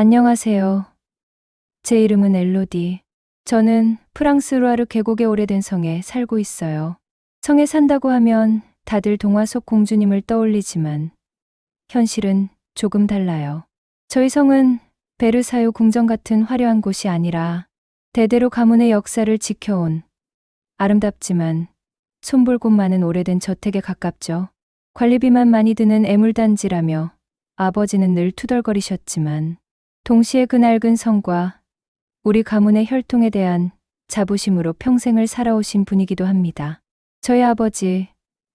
안녕하세요. 제 이름은 엘로디. 저는 프랑스 루아르 계곡의 오래된 성에 살고 있어요. 성에 산다고 하면 다들 동화 속 공주님을 떠올리지만 현실은 조금 달라요. 저희 성은 베르사유 궁전 같은 화려한 곳이 아니라 대대로 가문의 역사를 지켜온 아름답지만 손볼 곳 많은 오래된 저택에 가깝죠. 관리비만 많이 드는 애물단지라며 아버지는 늘 투덜거리셨지만 동시에 그 낡은 성과 우리 가문의 혈통에 대한 자부심으로 평생을 살아오신 분이기도 합니다. 저희 아버지,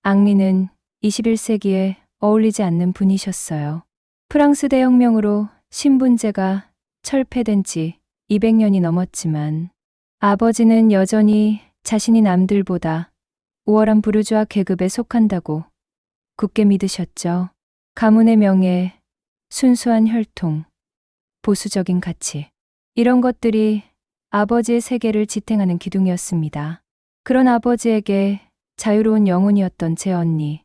앙리는 21세기에 어울리지 않는 분이셨어요. 프랑스 대혁명으로 신분제가 철폐된 지 200년이 넘었지만 아버지는 여전히 자신이 남들보다 우월한 부르주아 계급에 속한다고 굳게 믿으셨죠. 가문의 명예, 순수한 혈통, 보수적인 가치. 이런 것들이 아버지의 세계를 지탱하는 기둥이었습니다. 그런 아버지에게 자유로운 영혼이었던 제 언니,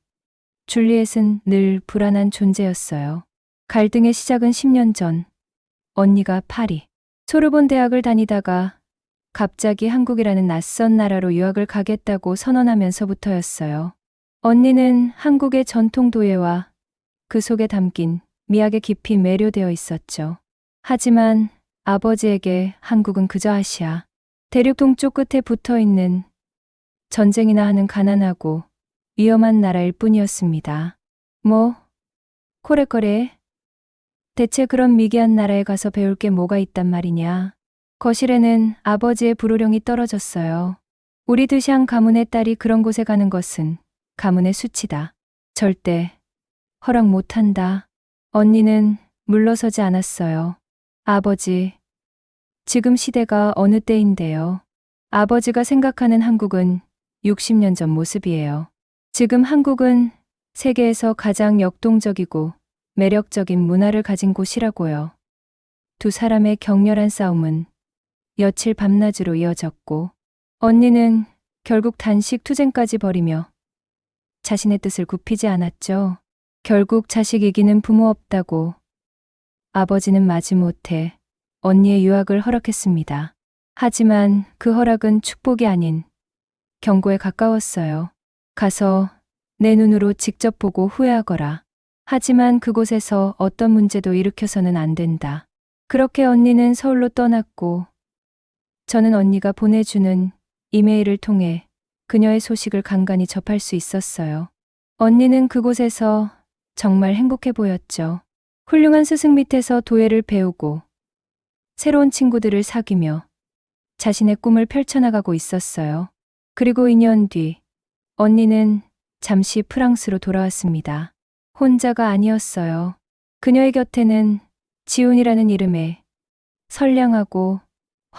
줄리엣은 늘 불안한 존재였어요. 갈등의 시작은 10년 전, 언니가 파리, 소르본 대학을 다니다가 갑자기 한국이라는 낯선 나라로 유학을 가겠다고 선언하면서부터였어요. 언니는 한국의 전통 도예와 그 속에 담긴 미학에 깊이 매료되어 있었죠. 하지만 아버지에게 한국은 그저 아시아, 대륙 동쪽 끝에 붙어 있는 전쟁이나 하는 가난하고 위험한 나라일 뿐이었습니다. 코레거래? 대체 그런 미개한 나라에 가서 배울 게 뭐가 있단 말이냐. 거실에는 아버지의 불호령이 떨어졌어요. 우리 드샹 가문의 딸이 그런 곳에 가는 것은 가문의 수치다. 절대 허락 못한다. 언니는 물러서지 않았어요. 아버지, 지금 시대가 어느 때인데요. 아버지가 생각하는 한국은 60년 전 모습이에요. 지금 한국은 세계에서 가장 역동적이고 매력적인 문화를 가진 곳이라고요. 두 사람의 격렬한 싸움은 며칠 밤낮으로 이어졌고 언니는 결국 단식 투쟁까지 벌이며 자신의 뜻을 굽히지 않았죠. 결국 자식 이기는 부모 없다고 아버지는 마지못해 언니의 유학을 허락했습니다. 하지만 그 허락은 축복이 아닌 경고에 가까웠어요. 가서 내 눈으로 직접 보고 후회하거라. 하지만 그곳에서 어떤 문제도 일으켜서는 안 된다. 그렇게 언니는 서울로 떠났고 저는 언니가 보내주는 이메일을 통해 그녀의 소식을 간간히 접할 수 있었어요. 언니는 그곳에서 정말 행복해 보였죠. 훌륭한 스승 밑에서 도예를 배우고 새로운 친구들을 사귀며 자신의 꿈을 펼쳐나가고 있었어요. 그리고 2년 뒤 언니는 잠시 프랑스로 돌아왔습니다. 혼자가 아니었어요. 그녀의 곁에는 지훈이라는 이름의 선량하고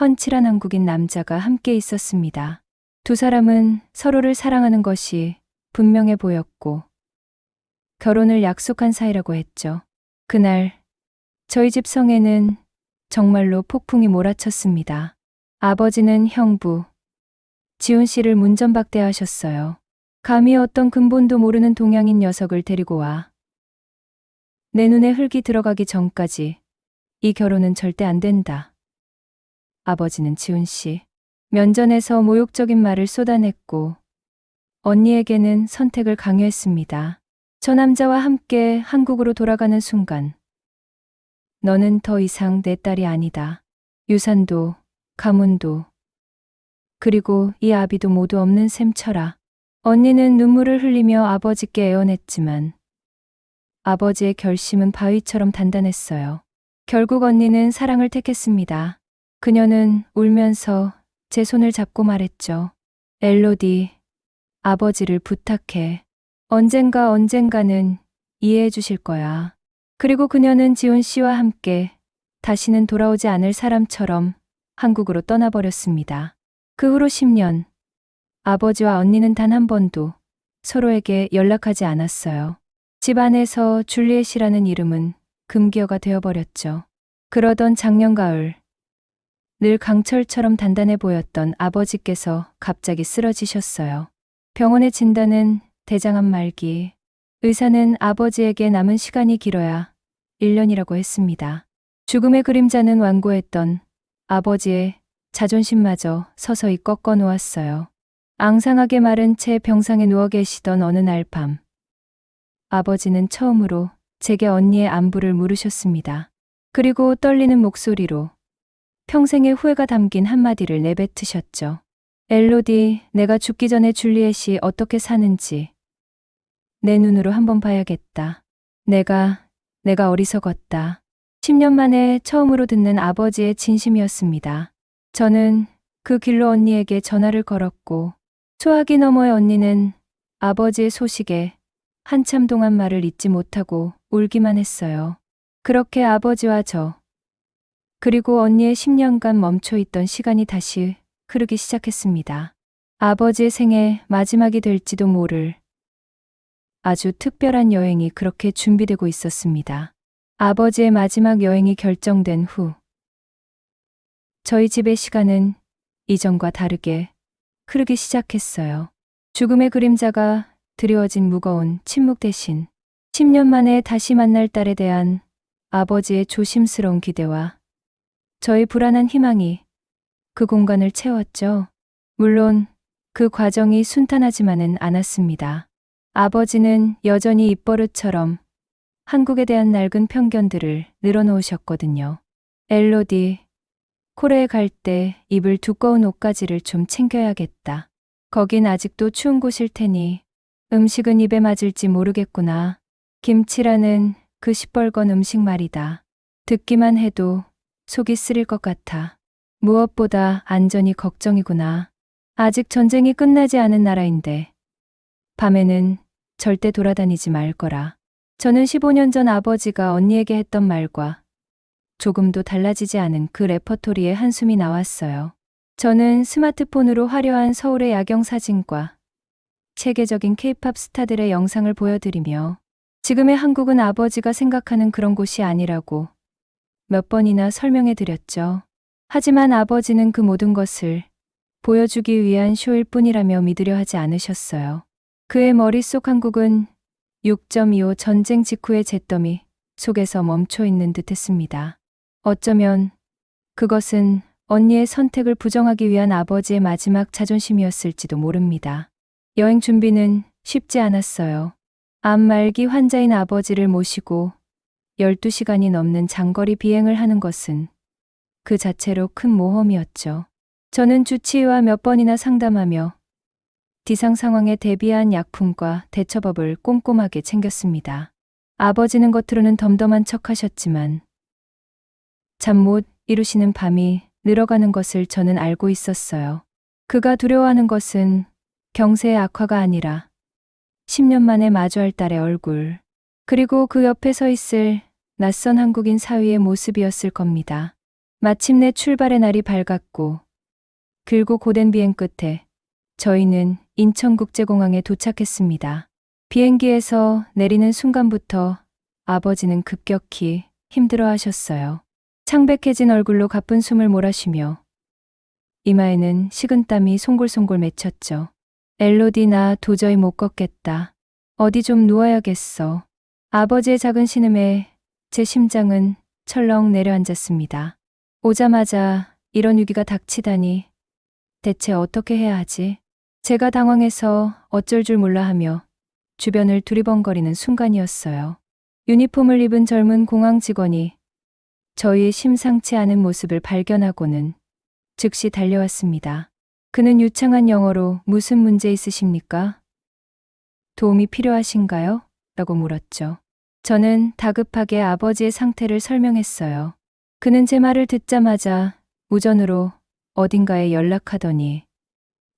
훤칠한 한국인 남자가 함께 있었습니다. 두 사람은 서로를 사랑하는 것이 분명해 보였고 결혼을 약속한 사이라고 했죠. 그날 저희 집 성에는 정말로 폭풍이 몰아쳤습니다. 아버지는 형부 지훈 씨를 문전박대하셨어요. 감히 어떤 근본도 모르는 동양인 녀석을 데리고 와. 내 눈에 흙이 들어가기 전까지 이 결혼은 절대 안 된다. 아버지는 지훈 씨 면전에서 모욕적인 말을 쏟아냈고 언니에게는 선택을 강요했습니다. 저 남자와 함께 한국으로 돌아가는 순간 너는 더 이상 내 딸이 아니다. 유산도 가문도 그리고 이 아비도 모두 없는 셈 쳐라. 언니는 눈물을 흘리며 아버지께 애원했지만 아버지의 결심은 바위처럼 단단했어요. 결국 언니는 사랑을 택했습니다. 그녀는 울면서 제 손을 잡고 말했죠. 엘로디, 아버지를 부탁해. 언젠가는 이해해 주실 거야. 그리고 그녀는 지훈 씨와 함께 다시는 돌아오지 않을 사람처럼 한국으로 떠나버렸습니다. 그 후로 10년, 아버지와 언니는 단 한 번도 서로에게 연락하지 않았어요. 집 안에서 줄리엣이라는 이름은 금기어가 되어버렸죠. 그러던 작년 가을, 늘 강철처럼 단단해 보였던 아버지께서 갑자기 쓰러지셨어요. 병원의 진단은 대장암 말기. 의사는 아버지에게 남은 시간이 길어야 1년이라고 했습니다. 죽음의 그림자는 완고했던 아버지의 자존심마저 서서히 꺾어 놓았어요. 앙상하게 마른 채 병상에 누워 계시던 어느 날 밤, 아버지는 처음으로 제게 언니의 안부를 물으셨습니다. 그리고 떨리는 목소리로 평생의 후회가 담긴 한마디를 내뱉으셨죠. 엘로디, 내가 죽기 전에 줄리엣이 어떻게 사는지 내 눈으로 한번 봐야겠다. 내가 어리석었다. 10년 만에 처음으로 듣는 아버지의 진심이었습니다. 저는 그 길로 언니에게 전화를 걸었고, 소화기 너머의 언니는 아버지의 소식에 한참 동안 말을 잇지 못하고 울기만 했어요. 그렇게 아버지와 저, 그리고 언니의 10년간 멈춰있던 시간이 다시 흐르기 시작했습니다. 아버지의 생애 마지막이 될지도 모를 아주 특별한 여행이 그렇게 준비되고 있었습니다. 아버지의 마지막 여행이 결정된 후, 저희 집의 시간은 이전과 다르게 흐르기 시작했어요. 죽음의 그림자가 드리워진 무거운 침묵 대신 10년 만에 다시 만날 딸에 대한 아버지의 조심스러운 기대와 저의 불안한 희망이 그 공간을 채웠죠. 물론 그 과정이 순탄하지만은 않았습니다. 아버지는 여전히 입버릇처럼 한국에 대한 낡은 편견들을 늘어놓으셨거든요. 엘로디, 코레에 갈 때 입을 두꺼운 옷가지를 좀 챙겨야겠다. 거긴 아직도 추운 곳일 테니 음식은 입에 맞을지 모르겠구나. 김치라는 그 시뻘건 음식 말이다. 듣기만 해도 속이 쓰릴 것 같아. 무엇보다 안전이 걱정이구나. 아직 전쟁이 끝나지 않은 나라인데 밤에는 절대 돌아다니지 말 거라. 저는 15년 전 아버지가 언니에게 했던 말과 조금도 달라지지 않은 그 레퍼토리에 한숨이 나왔어요. 저는 스마트폰으로 화려한 서울의 야경 사진과 체계적인 케이팝 스타들의 영상을 보여드리며 지금의 한국은 아버지가 생각하는 그런 곳이 아니라고 몇 번이나 설명해 드렸죠. 하지만 아버지는 그 모든 것을 보여주기 위한 쇼일 뿐이라며 믿으려 하지 않으셨어요. 그의 머릿속 한국은 6.25 전쟁 직후의 잿더미 속에서 멈춰 있는 듯 했습니다. 어쩌면 그것은 언니의 선택을 부정하기 위한 아버지의 마지막 자존심이었을지도 모릅니다. 여행 준비는 쉽지 않았어요. 암 말기 환자인 아버지를 모시고 12시간이 넘는 장거리 비행을 하는 것은 그 자체로 큰 모험이었죠. 저는 주치의와 몇 번이나 상담하며 비상 상황에 대비한 약품과 대처법을 꼼꼼하게 챙겼습니다. 아버지는 겉으로는 덤덤한 척하셨지만 잠 못 이루시는 밤이 늘어가는 것을 저는 알고 있었어요. 그가 두려워하는 것은 경세의 악화가 아니라 10년 만에 마주할 딸의 얼굴, 그리고 그 옆에 서 있을 낯선 한국인 사위의 모습이었을 겁니다. 마침내 출발의 날이 밝았고 길고 고된 비행 끝에 저희는 인천국제공항에 도착했습니다. 비행기에서 내리는 순간부터 아버지는 급격히 힘들어 하셨어요. 창백해진 얼굴로 가쁜 숨을 몰아쉬며 이마에는 식은땀이 송골송골 맺혔죠. 엘로디, 나 도저히 못 걷겠다. 어디 좀 누워야겠어. 아버지의 작은 신음에 제 심장은 철렁 내려앉았습니다. 오자마자 이런 위기가 닥치다니 대체 어떻게 해야 하지? 제가 당황해서 어쩔 줄 몰라 하며 주변을 두리번거리는 순간이었어요. 유니폼을 입은 젊은 공항 직원이 저희의 심상치 않은 모습을 발견하고는 즉시 달려왔습니다. 그는 유창한 영어로 무슨 문제 있으십니까? 도움이 필요하신가요? 라고 물었죠. 저는 다급하게 아버지의 상태를 설명했어요. 그는 제 말을 듣자마자 우전으로 어딘가에 연락하더니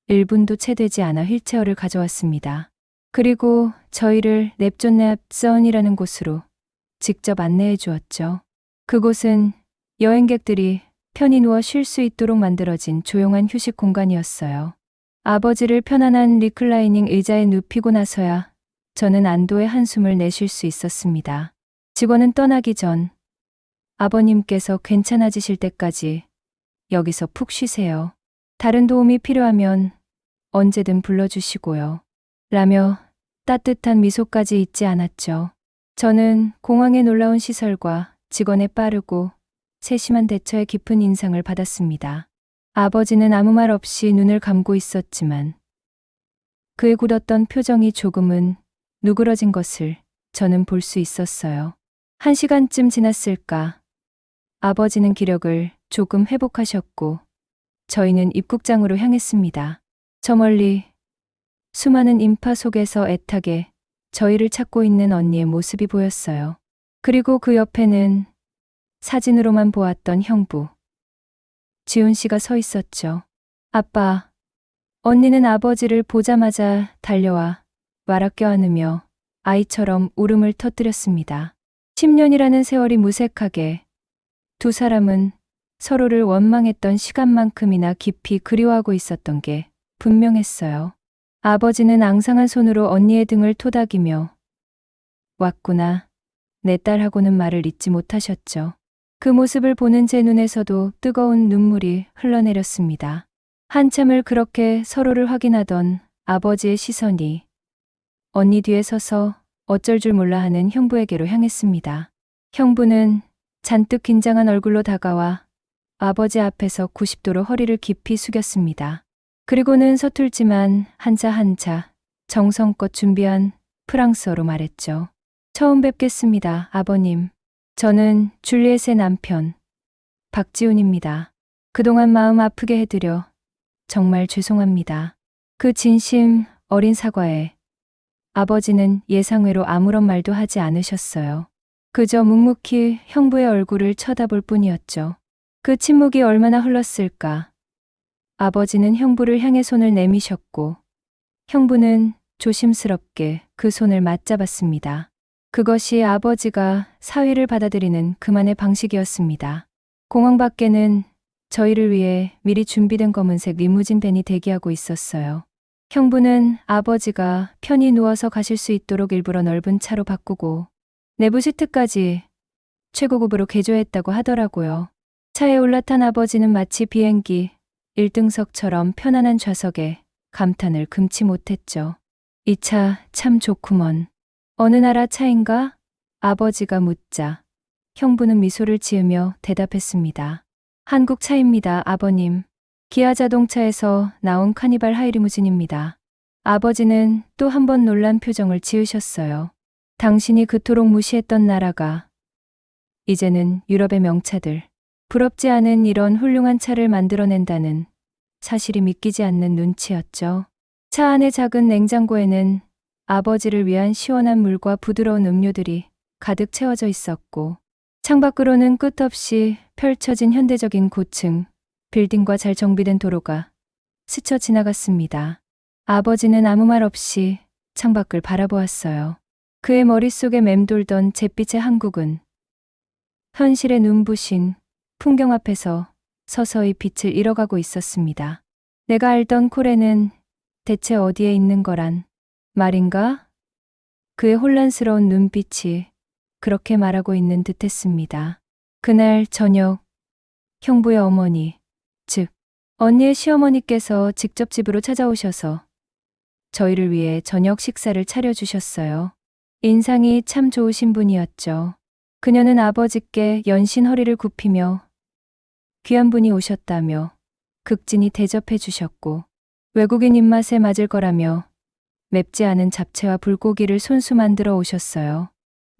1분도 채 되지 않아 휠체어를 가져왔습니다. 그리고 저희를 넵존nep선이라는 곳으로 직접 안내해 주었죠. 그곳은 여행객들이 편히 누워 쉴 수 있도록 만들어진 조용한 휴식 공간이었어요. 아버지를 편안한 리클라이닝 의자에 눕히고 나서야 저는 안도의 한숨을 내쉴 수 있었습니다. 직원은 떠나기 전 아버님께서 괜찮아지실 때까지 여기서 푹 쉬세요. 다른 도움이 필요하면 언제든 불러주시고요. 라며 따뜻한 미소까지 잊지 않았죠. 저는 공항의 놀라운 시설과 직원의 빠르고 세심한 대처에 깊은 인상을 받았습니다. 아버지는 아무 말 없이 눈을 감고 있었지만 그의 굳었던 표정이 조금은 누그러진 것을 저는 볼 수 있었어요. 1시간쯤 지났을까. 아버지는 기력을 조금 회복하셨고 저희는 입국장으로 향했습니다. 저 멀리 수많은 인파 속에서 애타게 저희를 찾고 있는 언니의 모습이 보였어요. 그리고 그 옆에는 사진으로만 보았던 형부 지훈 씨가 서 있었죠. 아빠, 언니는 아버지를 보자마자 달려와 말아 껴안으며 아이처럼 울음을 터뜨렸습니다. 10년이라는 세월이 무색하게 두 사람은 서로를 원망했던 시간만큼이나 깊이 그리워하고 있었던 게 분명했어요. 아버지는 앙상한 손으로 언니의 등을 토닥이며 왔구나, 내 딸하고는 말을 잇지 못하셨죠. 그 모습을 보는 제 눈에서도 뜨거운 눈물이 흘러내렸습니다. 한참을 그렇게 서로를 확인하던 아버지의 시선이 언니 뒤에 서서 어쩔 줄 몰라 하는 형부에게로 향했습니다. 형부는 잔뜩 긴장한 얼굴로 다가와 아버지 앞에서 90도로 허리를 깊이 숙였습니다. 그리고는 서툴지만 한자 한자 정성껏 준비한 프랑스어로 말했죠. 처음 뵙겠습니다, 아버님. 저는 줄리엣의 남편, 박지훈입니다. 그동안 마음 아프게 해드려 정말 죄송합니다. 그 진심 어린 사과에 아버지는 예상외로 아무런 말도 하지 않으셨어요. 그저 묵묵히 형부의 얼굴을 쳐다볼 뿐이었죠. 그 침묵이 얼마나 흘렀을까. 아버지는 형부를 향해 손을 내미셨고 형부는 조심스럽게 그 손을 맞잡았습니다. 그것이 아버지가 사위를 받아들이는 그만의 방식이었습니다. 공항 밖에는 저희를 위해 미리 준비된 검은색 리무진 밴이 대기하고 있었어요. 형부는 아버지가 편히 누워서 가실 수 있도록 일부러 넓은 차로 바꾸고 내부 시트까지 최고급으로 개조했다고 하더라고요. 차에 올라탄 아버지는 마치 비행기 1등석처럼 편안한 좌석에 감탄을 금치 못했죠. 이 차 참 좋구먼. 어느 나라 차인가? 아버지가 묻자 형부는 미소를 지으며 대답했습니다. 한국 차입니다, 아버님. 기아 자동차에서 나온 카니발 하이리무진입니다. 아버지는 또 한 번 놀란 표정을 지으셨어요. 당신이 그토록 무시했던 나라가 이제는 유럽의 명차들, 부럽지 않은 이런 훌륭한 차를 만들어낸다는 사실이 믿기지 않는 눈치였죠. 차 안의 작은 냉장고에는 아버지를 위한 시원한 물과 부드러운 음료들이 가득 채워져 있었고 창밖으로는 끝없이 펼쳐진 현대적인 고층 빌딩과 잘 정비된 도로가 스쳐 지나갔습니다. 아버지는 아무 말 없이 창밖을 바라보았어요. 그의 머릿속에 맴돌던 잿빛의 한국은 현실의 눈부신 풍경 앞에서 서서히 빛을 잃어가고 있었습니다. 내가 알던 코레는 대체 어디에 있는 거란 말인가? 그의 혼란스러운 눈빛이 그렇게 말하고 있는 듯했습니다. 그날 저녁 형부의 어머니, 즉 언니의 시어머니께서 직접 집으로 찾아오셔서 저희를 위해 저녁 식사를 차려주셨어요. 인상이 참 좋으신 분이었죠. 그녀는 아버지께 연신 허리를 굽히며 귀한 분이 오셨다며 극진히 대접해 주셨고 외국인 입맛에 맞을 거라며 맵지 않은 잡채와 불고기를 손수 만들어 오셨어요.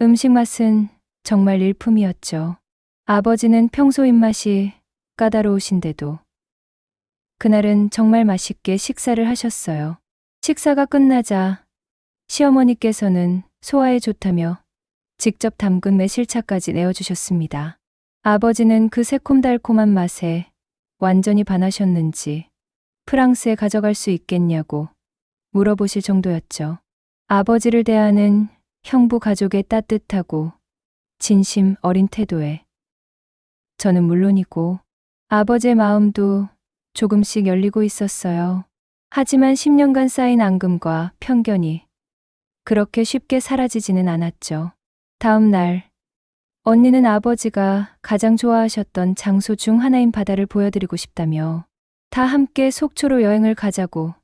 음식 맛은 정말 일품이었죠. 아버지는 평소 입맛이 까다로우신데도 그날은 정말 맛있게 식사를 하셨어요. 식사가 끝나자 시어머니께서는 소화에 좋다며 직접 담근 매실차까지 내어주셨습니다. 아버지는 그 새콤달콤한 맛에 완전히 반하셨는지 프랑스에 가져갈 수 있겠냐고 물어보실 정도였죠. 아버지를 대하는 형부 가족의 따뜻하고 진심 어린 태도에 저는 물론이고 아버지의 마음도 조금씩 열리고 있었어요. 하지만 10년간 쌓인 앙금과 편견이 그렇게 쉽게 사라지지는 않았죠. 다음 날 언니는 아버지가 가장 좋아하셨던 장소 중 하나인 바다를 보여드리고 싶다며 다 함께 속초로 여행을 가자고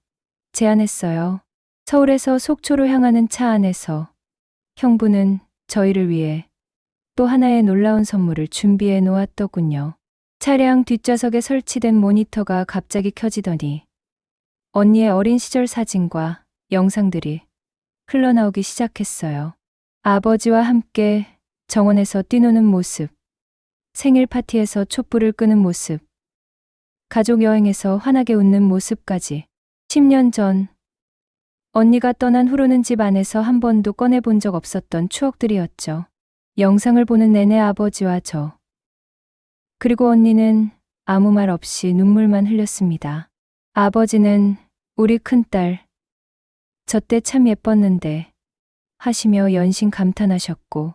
제안했어요. 서울에서 속초로 향하는 차 안에서 형부는 저희를 위해 또 하나의 놀라운 선물을 준비해 놓았더군요. 차량 뒷좌석에 설치된 모니터가 갑자기 켜지더니 언니의 어린 시절 사진과 영상들이 흘러나오기 시작했어요. 아버지와 함께 정원에서 뛰노는 모습, 생일 파티에서 촛불을 끄는 모습, 가족 여행에서 환하게 웃는 모습까지. 10년 전 언니가 떠난 후로는 집 안에서 한 번도 꺼내본 적 없었던 추억들이었죠. 영상을 보는 내내 아버지와 저, 그리고 언니는 아무 말 없이 눈물만 흘렸습니다. 아버지는 우리 큰딸, 저 때 참 예뻤는데 하시며 연신 감탄하셨고,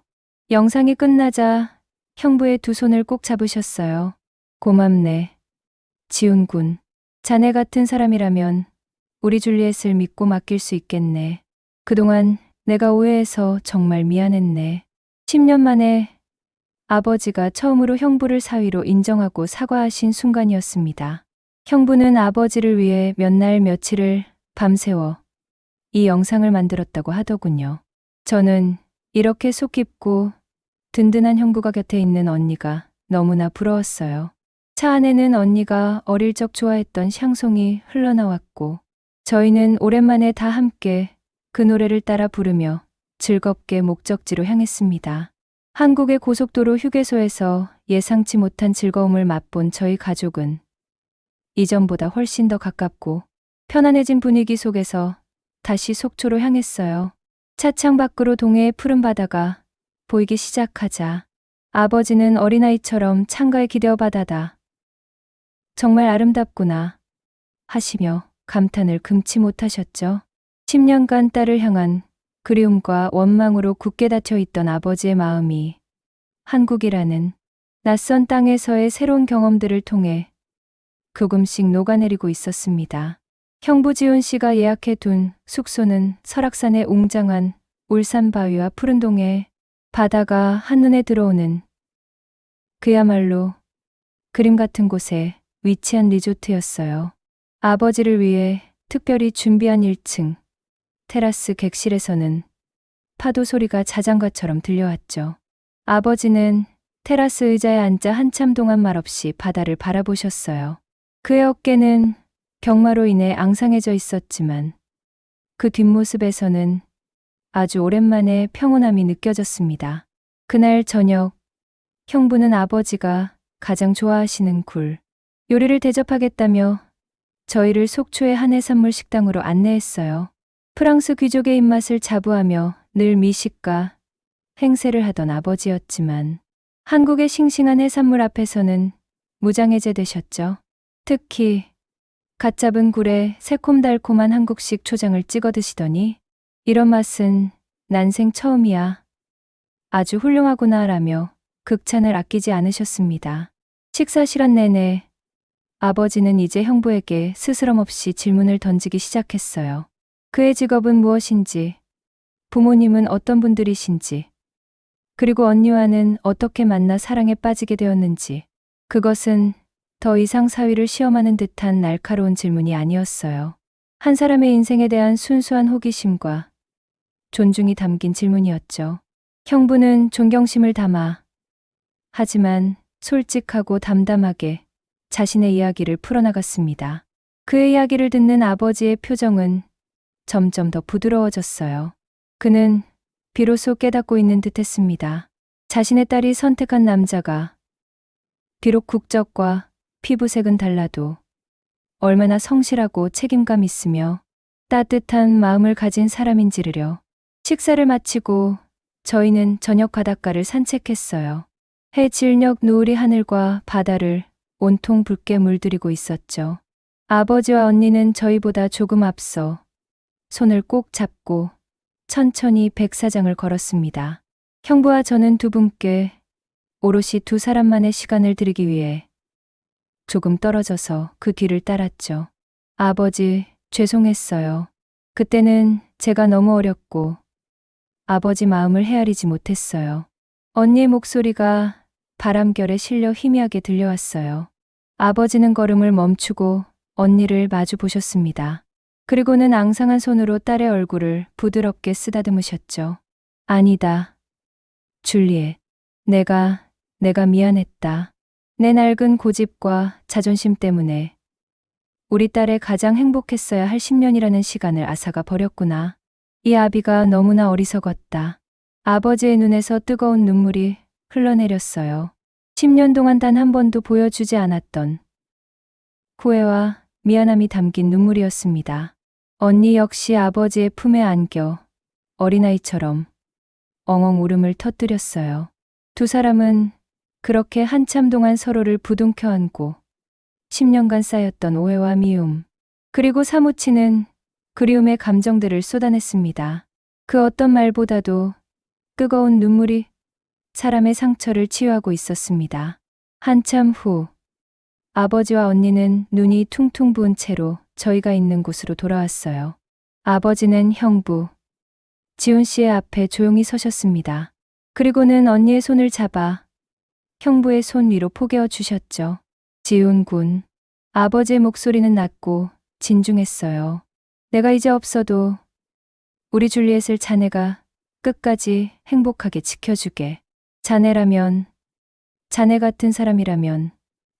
영상이 끝나자 형부의 두 손을 꼭 잡으셨어요. 고맙네, 지훈군. 자네 같은 사람이라면 우리 줄리엣을 믿고 맡길 수 있겠네. 그동안 내가 오해해서 정말 미안했네. 10년 만에 아버지가 처음으로 형부를 사위로 인정하고 사과하신 순간이었습니다. 형부는 아버지를 위해 몇 날 며칠을 밤새워 이 영상을 만들었다고 하더군요. 저는 이렇게 속 깊고 든든한 형부가 곁에 있는 언니가 너무나 부러웠어요. 차 안에는 언니가 어릴 적 좋아했던 샹송이 흘러나왔고, 저희는 오랜만에 다 함께 그 노래를 따라 부르며 즐겁게 목적지로 향했습니다. 한국의 고속도로 휴게소에서 예상치 못한 즐거움을 맛본 저희 가족은 이전보다 훨씬 더 가깝고 편안해진 분위기 속에서 다시 속초로 향했어요. 차창 밖으로 동해의 푸른 바다가 보이기 시작하자 아버지는 어린아이처럼 창가에 기대어 바다다, 정말 아름답구나 하시며 감탄을 금치 못하셨죠. 10년간 딸을 향한 그리움과 원망으로 굳게 닫혀 있던 아버지의 마음이 한국이라는 낯선 땅에서의 새로운 경험들을 통해 조금씩 녹아내리고 있었습니다. 형부 지훈 씨가 예약해 둔 숙소는 설악산의 웅장한 울산 바위와 푸른 동해 바다가 한눈에 들어오는 그야말로 그림 같은 곳에 위치한 리조트였어요. 아버지를 위해 특별히 준비한 1층 테라스 객실에서는 파도 소리가 자장가처럼 들려왔죠. 아버지는 테라스 의자에 앉아 한참 동안 말없이 바다를 바라보셨어요. 그의 어깨는 경마로 인해 앙상해져 있었지만 그 뒷모습에서는 아주 오랜만에 평온함이 느껴졌습니다. 그날 저녁, 형부는 아버지가 가장 좋아하시는 굴 요리를 대접하겠다며 저희를 속초의 한 해산물 식당으로 안내했어요. 프랑스 귀족의 입맛을 자부하며 늘 미식가 행세를 하던 아버지였지만 한국의 싱싱한 해산물 앞에서는 무장해제되셨죠. 특히 갓 잡은 굴에 새콤달콤한 한국식 초장을 찍어 드시더니 이런 맛은 난생 처음이야, 아주 훌륭하구나 라며 극찬을 아끼지 않으셨습니다. 식사 시간 내내 아버지는 이제 형부에게 스스럼 없이 질문을 던지기 시작했어요. 그의 직업은 무엇인지, 부모님은 어떤 분들이신지, 그리고 언니와는 어떻게 만나 사랑에 빠지게 되었는지. 그것은 더 이상 사위를 시험하는 듯한 날카로운 질문이 아니었어요. 한 사람의 인생에 대한 순수한 호기심과 존중이 담긴 질문이었죠. 형부는 존경심을 담아 하지만 솔직하고 담담하게 자신의 이야기를 풀어나갔습니다. 그의 이야기를 듣는 아버지의 표정은 점점 더 부드러워졌어요. 그는 비로소 깨닫고 있는 듯했습니다. 자신의 딸이 선택한 남자가 비록 국적과 피부색은 달라도 얼마나 성실하고 책임감 있으며 따뜻한 마음을 가진 사람인지를요. 식사를 마치고 저희는 저녁 바닷가를 산책했어요. 해 질녘 노을이 하늘과 바다를 온통 붉게 물들이고 있었죠. 아버지와 언니는 저희보다 조금 앞서 손을 꼭 잡고 천천히 백사장을 걸었습니다. 형부와 저는 두 분께 오롯이 두 사람만의 시간을 드리기 위해 조금 떨어져서 그 뒤를 따랐죠. 아버지, 죄송했어요. 그때는 제가 너무 어렸고 아버지 마음을 헤아리지 못했어요. 언니의 목소리가 바람결에 실려 희미하게 들려왔어요. 아버지는 걸음을 멈추고 언니를 마주 보셨습니다. 그리고는 앙상한 손으로 딸의 얼굴을 부드럽게 쓰다듬으셨죠. 아니다, 줄리엣. 내가 미안했다. 내 낡은 고집과 자존심 때문에 우리 딸의 가장 행복했어야 할 10년이라는 시간을 앗아가 버렸구나. 이 아비가 너무나 어리석었다. 아버지의 눈에서 뜨거운 눈물이 흘러내렸어요. 10년 동안 단 한 번도 보여주지 않았던 후회와 미안함이 담긴 눈물이었습니다. 언니 역시 아버지의 품에 안겨 어린아이처럼 엉엉 울음을 터뜨렸어요. 두 사람은 그렇게 한참 동안 서로를 부둥켜 안고 10년간 쌓였던 오해와 미움, 그리고 사무치는 그리움의 감정들을 쏟아냈습니다. 그 어떤 말보다도 뜨거운 눈물이 사람의 상처를 치유하고 있었습니다. 한참 후, 아버지와 언니는 눈이 퉁퉁 부은 채로 저희가 있는 곳으로 돌아왔어요. 아버지는 형부, 지훈 씨의 앞에 조용히 서셨습니다. 그리고는 언니의 손을 잡아 형부의 손 위로 포개어 주셨죠. 지훈 군. 아버지의 목소리는 낮고 진중했어요. 내가 이제 없어도 우리 줄리엣을 자네가 끝까지 행복하게 지켜주게. 자네라면, 자네 같은 사람이라면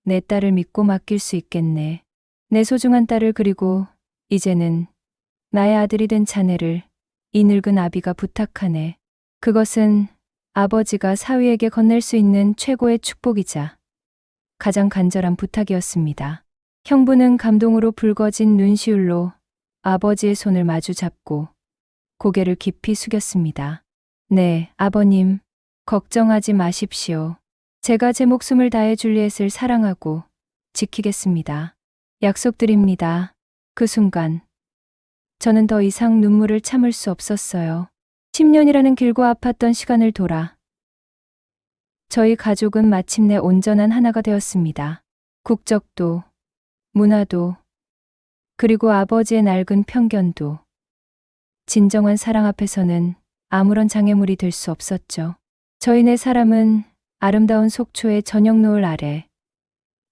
내 딸을 믿고 맡길 수 있겠네. 내 소중한 딸을, 그리고 이제는 나의 아들이 된 자네를 이 늙은 아비가 부탁하네. 그것은 아버지가 사위에게 건넬 수 있는 최고의 축복이자 가장 간절한 부탁이었습니다. 형부는 감동으로 붉어진 눈시울로 아버지의 손을 마주 잡고 고개를 깊이 숙였습니다. 네, 아버님, 걱정하지 마십시오. 제가 제 목숨을 다해 줄리엣을 사랑하고 지키겠습니다. 약속드립니다. 그 순간, 저는 더 이상 눈물을 참을 수 없었어요. 10년이라는 길고 아팠던 시간을 돌아 저희 가족은 마침내 온전한 하나가 되었습니다. 국적도, 문화도, 그리고 아버지의 낡은 편견도 진정한 사랑 앞에서는 아무런 장애물이 될 수 없었죠. 저희 네 사람은 아름다운 속초의 저녁 노을 아래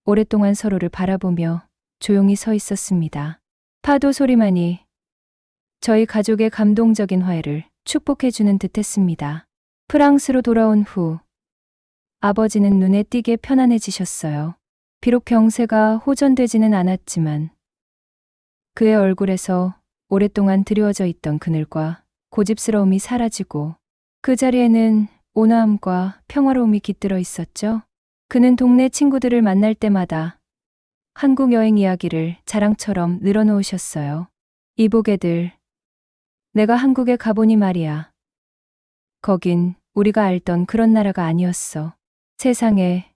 오랫동안 서로를 바라보며 조용히 서 있었습니다. 파도 소리만이 저희 가족의 감동적인 화해를 축복해주는 듯했습니다. 프랑스로 돌아온 후 아버지는 눈에 띄게 편안해지셨어요. 비록 병세가 호전되지는 않았지만 그의 얼굴에서 오랫동안 드리워져 있던 그늘과 고집스러움이 사라지고 그 자리에는 온화함과 평화로움이 깃들어 있었죠. 그는 동네 친구들을 만날 때마다 한국 여행 이야기를 자랑처럼 늘어놓으셨어요. 이보게들, 내가 한국에 가보니 말이야. 거긴 우리가 알던 그런 나라가 아니었어. 세상에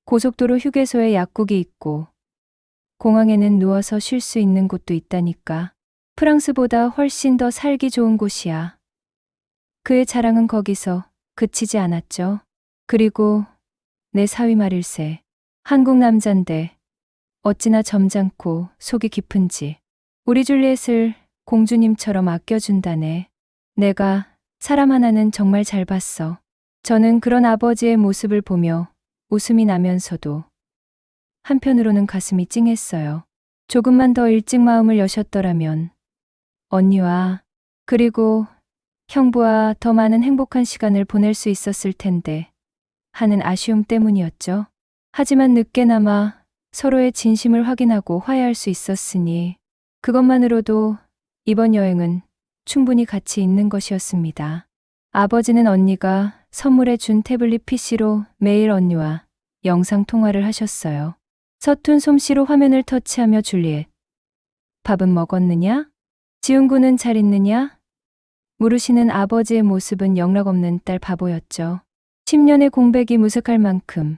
고속도로 휴게소에 약국이 있고 공항에는 누워서 쉴 수 있는 곳도 있다니까. 프랑스보다 훨씬 더 살기 좋은 곳이야. 그의 자랑은 거기서 그치지 않았죠. 그리고 내 사위 말일세. 한국 남잔데 어찌나 점잖고 속이 깊은지. 우리 줄리엣을 공주님처럼 아껴준다네. 내가 사람 하나는 정말 잘 봤어. 저는 그런 아버지의 모습을 보며 웃음이 나면서도 한편으로는 가슴이 찡했어요. 조금만 더 일찍 마음을 여셨더라면 언니와 그리고 형부와 더 많은 행복한 시간을 보낼 수 있었을 텐데 하는 아쉬움 때문이었죠. 하지만 늦게나마 서로의 진심을 확인하고 화해할 수 있었으니 그것만으로도 이번 여행은 충분히 가치 있는 것이었습니다. 아버지는 언니가 선물해 준 태블릿 PC로 매일 언니와 영상 통화를 하셨어요. 서툰 솜씨로 화면을 터치하며 줄리엣, 밥은 먹었느냐? 지훈군은 잘 있느냐? 물으시는 아버지의 모습은 영락없는 딸 바보였죠. 10년의 공백이 무색할 만큼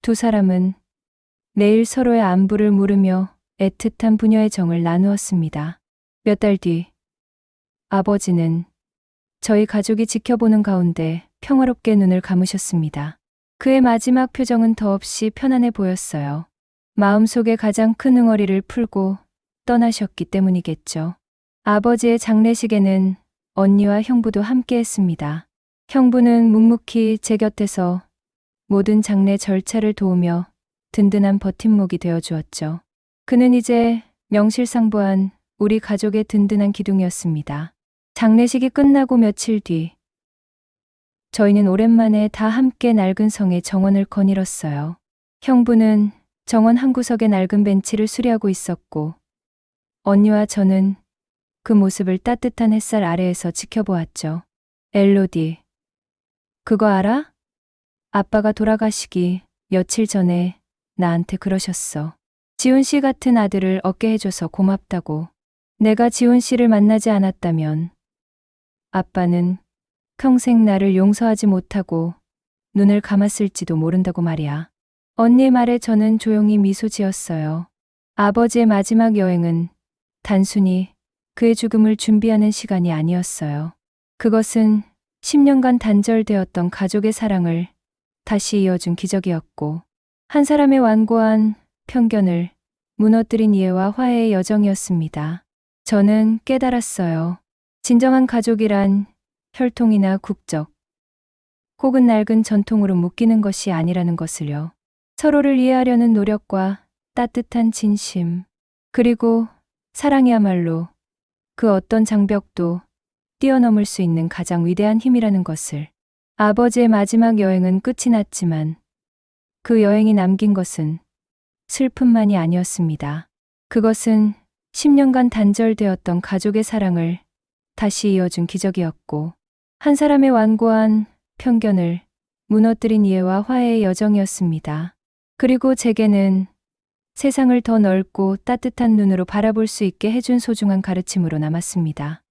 두 사람은 매일 서로의 안부를 물으며 애틋한 부녀의 정을 나누었습니다. 몇 달 뒤, 아버지는 저희 가족이 지켜보는 가운데 평화롭게 눈을 감으셨습니다. 그의 마지막 표정은 더없이 편안해 보였어요. 마음속에 가장 큰 응어리를 풀고 떠나셨기 때문이겠죠. 아버지의 장례식에는 언니와 형부도 함께 했습니다. 형부는 묵묵히 제 곁에서 모든 장례 절차를 도우며 든든한 버팀목이 되어 주었죠. 그는 이제 명실상부한 우리 가족의 든든한 기둥이었습니다. 장례식이 끝나고 며칠 뒤 저희는 오랜만에 다 함께 낡은 성의 정원을 거닐었어요. 형부는 정원 한 구석의 낡은 벤치를 수리하고 있었고, 언니와 저는 그 모습을 따뜻한 햇살 아래에서 지켜보았죠. 엘로디, 그거 알아? 아빠가 돌아가시기 며칠 전에 나한테 그러셨어. 지훈 씨 같은 아들을 얻게 해줘서 고맙다고. 내가 지훈 씨를 만나지 않았다면 아빠는 평생 나를 용서하지 못하고 눈을 감았을지도 모른다고 말이야. 언니의 말에 저는 조용히 미소 지었어요. 아버지의 마지막 여행은 단순히 그의 죽음을 준비하는 시간이 아니었어요. 그것은 10년간 단절되었던 가족의 사랑을 다시 이어준 기적이었고, 한 사람의 완고한 편견을 무너뜨린 이해와 화해의 여정이었습니다. 저는 깨달았어요. 진정한 가족이란 혈통이나 국적, 혹은 낡은 전통으로 묶이는 것이 아니라는 것을요. 서로를 이해하려는 노력과 따뜻한 진심, 그리고 사랑이야말로 그 어떤 장벽도 뛰어넘을 수 있는 가장 위대한 힘이라는 것을. 아버지의 마지막 여행은 끝이 났지만 그 여행이 남긴 것은 슬픔만이 아니었습니다. 그것은 10년간 단절되었던 가족의 사랑을 다시 이어준 기적이었고, 한 사람의 완고한 편견을 무너뜨린 이해와 화해의 여정이었습니다. 그리고 제게는 세상을 더 넓고 따뜻한 눈으로 바라볼 수 있게 해준 소중한 가르침으로 남았습니다.